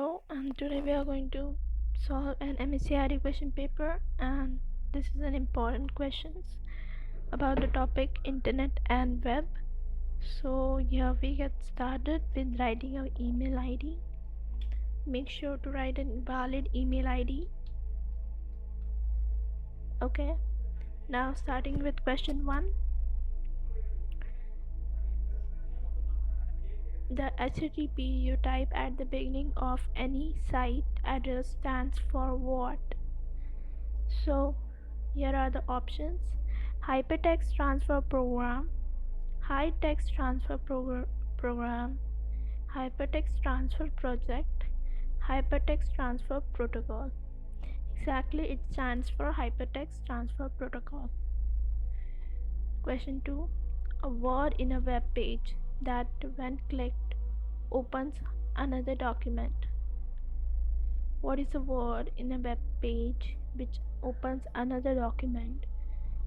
And today we are going to solve an MSCIT question paper, and this is an important questions about the topic internet and web. So here we get started with writing your email ID. Make sure to write a valid email ID. Okay, now starting with question 1. The HTTP you type at the beginning of any site address stands for what? So here are the options: Hypertext Transfer Program, High Text Transfer Program, Hypertext Transfer Project, Hypertext Transfer Protocol. Exactly, it stands for Hypertext Transfer Protocol. Question 2. A word in a web page that, when clicked, opens another document. What is a word in a web page which opens another document?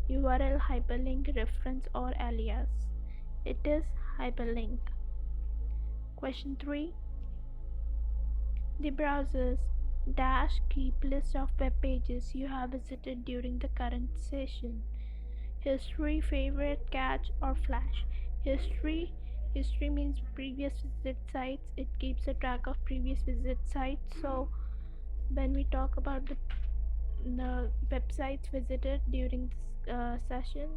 URL, hyperlink, reference, or alias? It is hyperlink. Question 3. The browser's dash keep list of web pages you have visited during the current session. History, favorite, catch, or flash? History means previous visit sites. It keeps a track of previous visit sites. So when we talk about the websites visited during this session,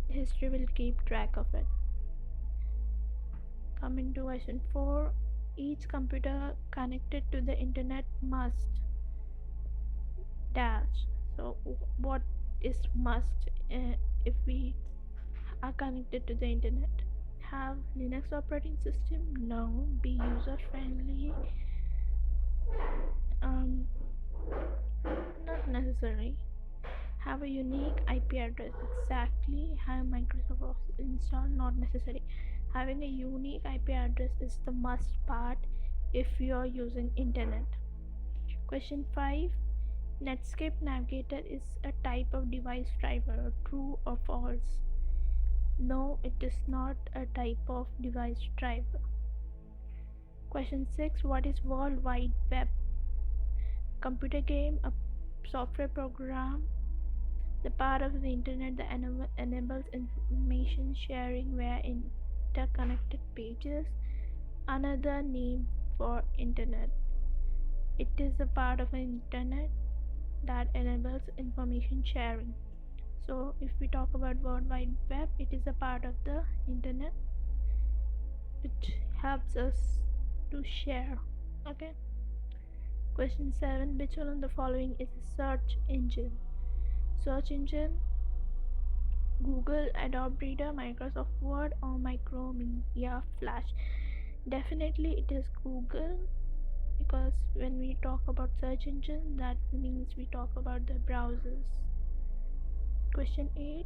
history will keep track of it. Coming to question 4. Each computer connected to the internet must dash. So what is must if we are connected to the internet? Have Linux operating system? No. Be user friendly? Not necessary. Have a unique IP address? Exactly. Have Microsoft Office installed? Not necessary. Having a unique IP address is the must part if you are using internet. Question 5. Netscape Navigator is a type of device driver. True or false? No, it is not a type of device driver. Question 6. What is World Wide Web? Computer game, a software program, the part of the internet that enables information sharing via interconnected pages. Another name for internet. It is a part of an internet that enables information sharing. So if we talk about World Wide Web, it is a part of the internet which helps us to share. Okay. Question 7. Which one of the following is a search engine? Search engine: Google, Adobe Reader, Microsoft Word, or Micromedia Flash? Definitely it is Google, because when we talk about search engine, that means we talk about the browsers. Question 8.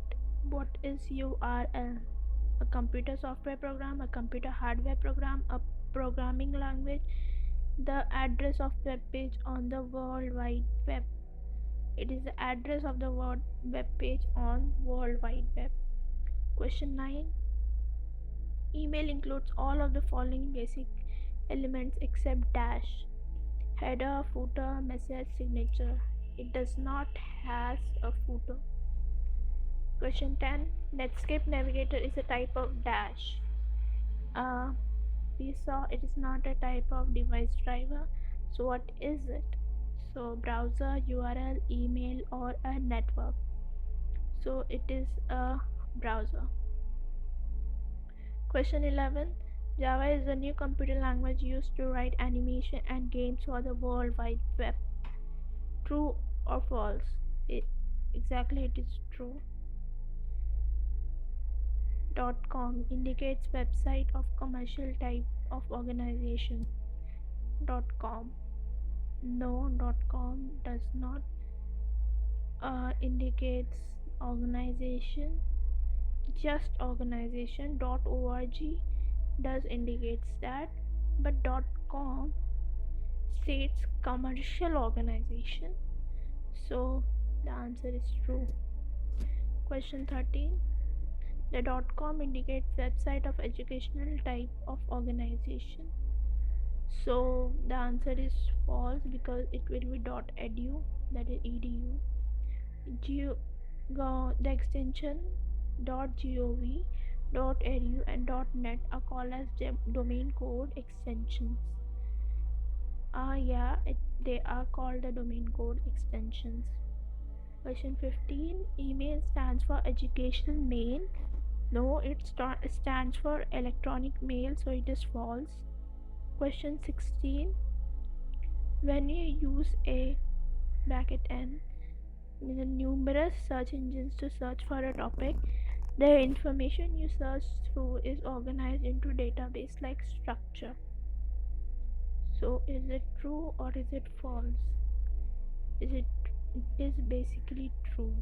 What is URL? A computer software program, a computer hardware program, a programming language, the address of web page on the World Wide Web. It is the address of the web page on World Wide Web. Question 9. Email includes all of the following basic elements except dash: header, footer, message, signature. It does not has a footer. Question 10. Netscape Navigator is a type of dash. We saw it is not a type of device driver. So what is it? So browser, URL, email, or a network. So it is a browser. Question 11. Java is the new computer language used to write animation and games for the World Wide Web. True or false? Exactly, it is true. .com indicates website of commercial type of organization. .com. No, .com does not indicates organization. Just organization. .org does indicates that, but .com states commercial organization. So the answer is true. Question 13. The. .com indicates website of educational type of organization. So the answer is false because it will be .edu, that is edu. The extension .gov, .edu and .net are called as domain code extensions. Yeah, they are called the domain code extensions. Question 15. Email stands for educational mail. No, it stands for electronic mail, so it is false. Question 16. When you use a (n) numerous search engines to search for a topic, the information you search through is organized into database like structure. So is it true or is it false? It is basically true.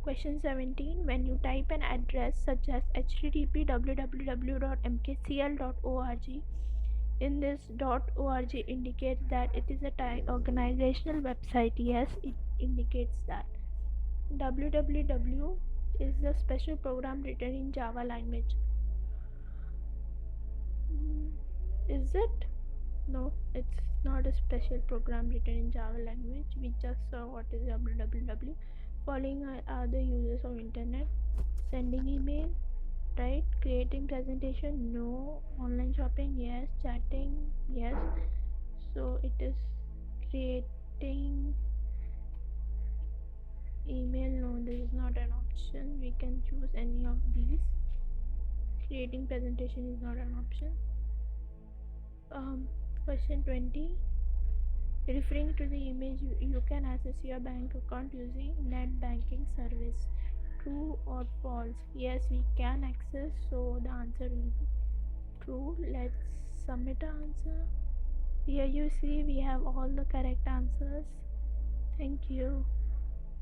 Question 17. When you type an address such as http www.mkcl.org, in this .org indicates that it is a organizational website. Yes, it indicates that. www is a special program written in Java language. Is it? No, it's not a special program written in Java language. We just saw what is www. Following are the users of internet. Sending email, right? Creating presentation, no. Online shopping, yes. Chatting, yes. So it is creating email, no, this is not an option. We can choose any of these. Creating presentation is not an option. Question 20. Referring to the image, you can access your bank account using net banking service. True or false? Yes, we can access, so the answer will be true. Let's submit the answer. Here you see we have all the correct answers. Thank you.